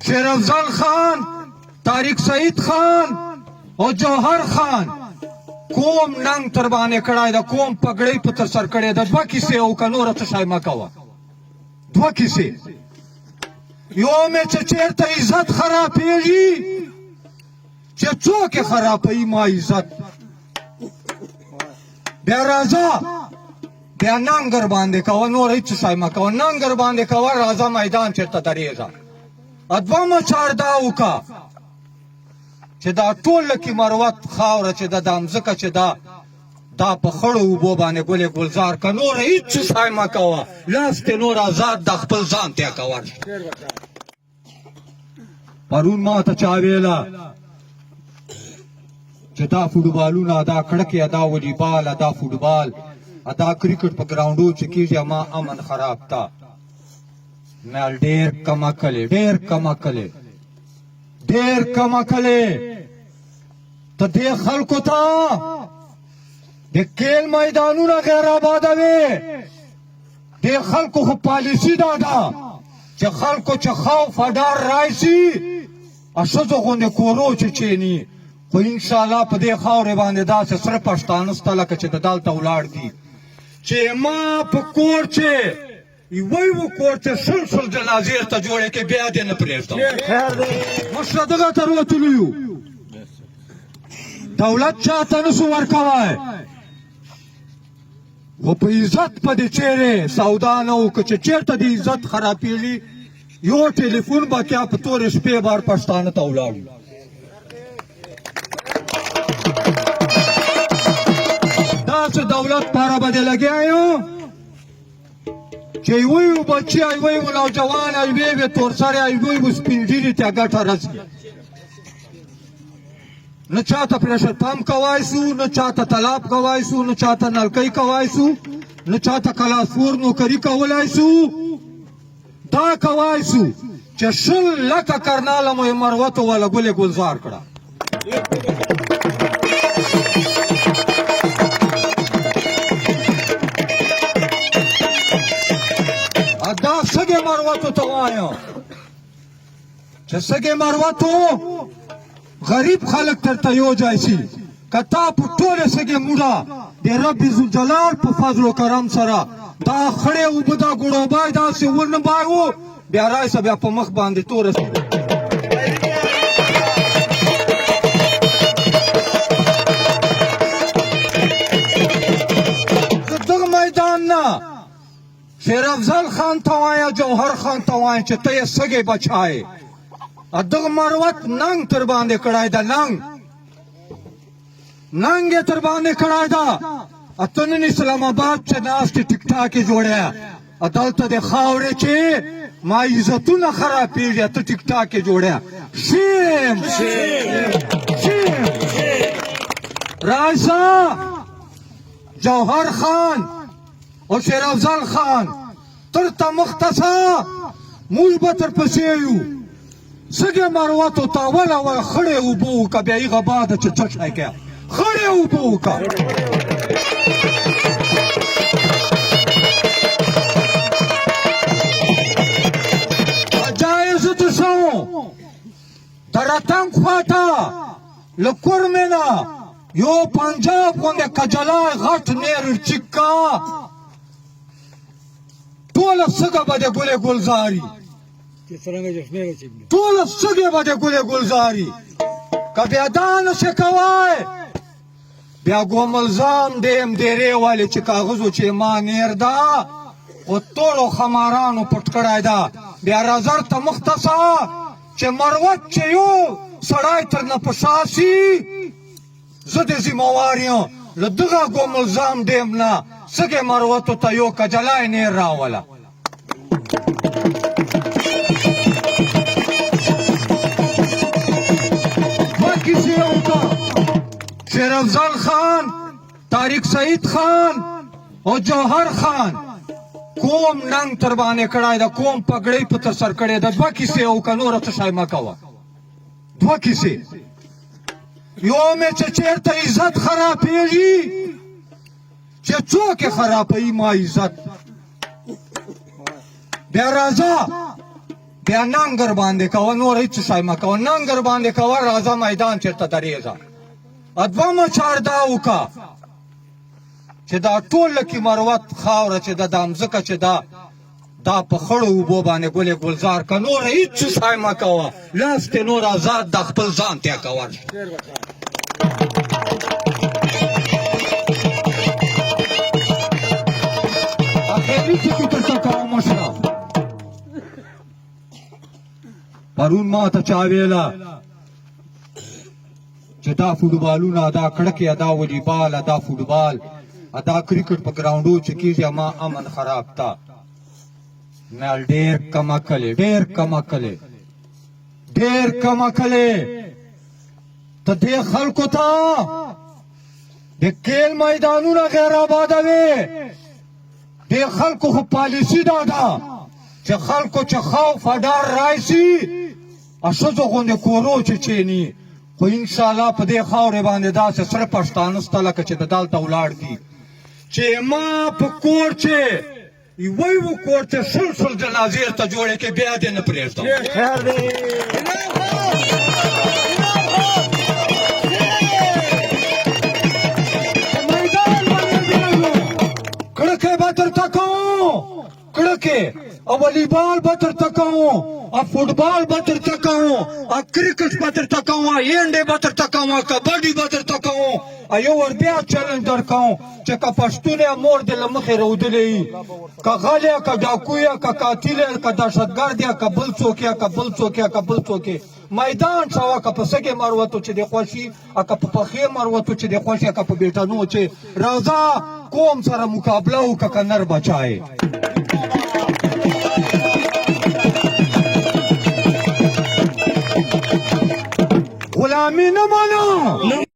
شیر افضل خان، طارق سعید خان او جوهر خان کوم ننګ تر باندې کړای دا، کوم پګړۍ په تر سر کړی دا. دوه کیسې او که نوره څه شی مه کوه. دوه کیسې. یو مې چې چېرته عزت خرابېږي، چې څوک یې خرابوي ما عزت، بیا راځه بیا ننګر باندې کوه، نور هېڅ شی مه کوه. ننګر باندې کوه، راځه میدان چېرته درېږه. دویمه چاره دا وکړه چې دا ټول لکې مروت خاوره چې ده، دا مځکه چې ده، دا په خړو اوبو باندې ګلې ګلزار که. نوره هېڅ شی مه کوه، لاس دې نور آزاد ده، خپل ځان ته یې کوه. پرون ما ته چا ویله چې دا فوټبالونه، دا کړکې، دا ولیبال، دا فوټبال، دا کرکټ په ګراونډو چې کېږي، ما امن خراب تا. مې ډېر کم عقلې، ډېر کم عقلې، ډېر کم عقلې. ته دې خلکو ته د کیل میدانونه غیر آبادوي. دې خلکو خو پالیسي دا ده چې خلکو چې خوف ډار راشي، ښځو غوندې کورو چې کښېني. خو انشاءالله په دې خاورې باندې داسې سره پښتانه شته لکه چې د دلته ولاړ دي، چې ما په کور چې یوه کور چې سل جنازې ته جوړې کړې، بیا دې نه پرېږدم. مشره دغه ته راوتلو یو، دولت چاته نسو ورکوی، خو په عزت په دې چیرې سودا نه وکړه چې چېرته د عزت خرابېږي، یو ټلیفون به کیا په تورې شپې بار پښتانه ته ولاړو. داسې دولت پاره به دې لګیا یو چې یوه یو بچي، یوه یو نوجوان، یوه یو تورسرې، یوه یو سپین ږیري ته ګټه رسي. نه چاته پریشر پمپ کوای سو، نه چاته تالاب کوای سو، نه چاته نلکۍ کوای سو، نه چاته کلاسفور نوکري کولای سو. دا کوای سو چې 100 لکه کرناله مو یې مروتو والا ګلې ګلزار کړه. دا سګې مروتو ته وایم چې سګې مروتو غریب خلک درته یو ځای شي، که تا په ټوله سګې موډه د رب ذوالجلال په فضل و کرم سره دا خړې اوبه، دا ګوړوبای داسې ورنبایو، بیا رایسه بیا په مخ باندې توره شي. دغه میدان نه شیر افضل خان ته وایم، جوهر خان ته وایم چې ته یې سګې بچایې. دغه مروت ننګ تر باندې کړی ده، ننګ یې تر باندې کړی ده. ته نن اسلام آباد چې ناست یې ټیک ټاک یې جوړی، دلته د خاورې چې ما عزتونه خرابېږي، ته ټیک ټاک یې جوړی. شیم راځه جوهر خان او شیر افضل خان تر ته مخته شه، موږ به تر پسې یو. سګې مروتو ته اول خړې اوبه وکړه، بیا هغه باده چې څه شی کوې، خړې اوبه وکړه. جایزه ته شو د رتنګ خواته له کورمې نه یو پنجاب غوندې کجلای غټ نیر چکه، ټوله سګه به د ګلې ګلزاري، ټوله سګې به د ګلې ګلزاري. که بیا دا نشې کوی، بیا ګوملزام دیم ډېرې والې چې کاغذو چې ما نیر ده، خو ټولو خمارانو پټ کړی ده. بیا راځر ته مخته شه چې مروت چې یو سړی تر نه په شا شي، زه د ذمهوار یم. له دغه ګوملزام ډیم نه سګې مروتو ته یو کجلای نیر راوله. شیر افضل خان، طارق سعید خان او جوهر خان کوم ننګ تر باندې کړی ده، کوم پګړۍ په تر سر کړې ده. دوه کیسې او که نوره څه شی مه کوه. دوه کیسې. یو مې چې چېرته عزت خرابېږي، چې څوک یې خرابوي ما عزت، بیا راځه بیا ننګر باندې کوه نور هېڅ شی مه کوه ننګر باندې کوه راځه میدان چېرته درېږه دویمه چاره دا وکړه چې دا ټول لکي مروت خاوره چې ده دا مځکه چې ده دا په خړو اوبو باندې ګلې ګلزار که نور هېڅ شی مه کوه لاس تې نور آزاد د خپل ځان ته کوه اخري ټکي درته کوم مشره پرون ما ته چا ویله چې دا فوټبالونه دا کړکې دا ولیبال دا فوټبال دا کرکټ په ګراونډو چې کېږي ما امن خراب تا مې ډېر کم عقل ډېر کم عقل ډېر کم عقل ته دې خلکو ته د کیل میدانونه غیر آبادوي دې خلکو خو پالیسي دا ده چې خلکو چې خوف ډار راشي ښځو غوندې کورو چې چیني خو انشاءالله په دې خاورې باندې داسې سره پښتانه شته لکه چې د دلته ولاړ دي چې ما په کور چې یوه کور چې سل جنازې ورته جوړې کړې بیا دې نه پرېږدم کړکۍ به درته کوم کړکۍ او والیبال به درته کوم او فوټبال به درته کوم او کرکټ به درته کوم هینډې به درته کوم کبډي به درته کوم او یو ور بیا چلنج در کوم چې که پښتون یې مور دې له مخې رودلی وي که غل یې که ډاکو یې که قاتل یې که دهشتګرد یې که بل څوک یې که بل څوک یې که بل څوک یې میدان شوه که په سږې مروتو چې دې خوښ وي او که په پښې مروتو چې دې خوښ وي که په بیټنو چې راځه قوم سره مقابله وکړه که نر بچا یې غلامي نه منم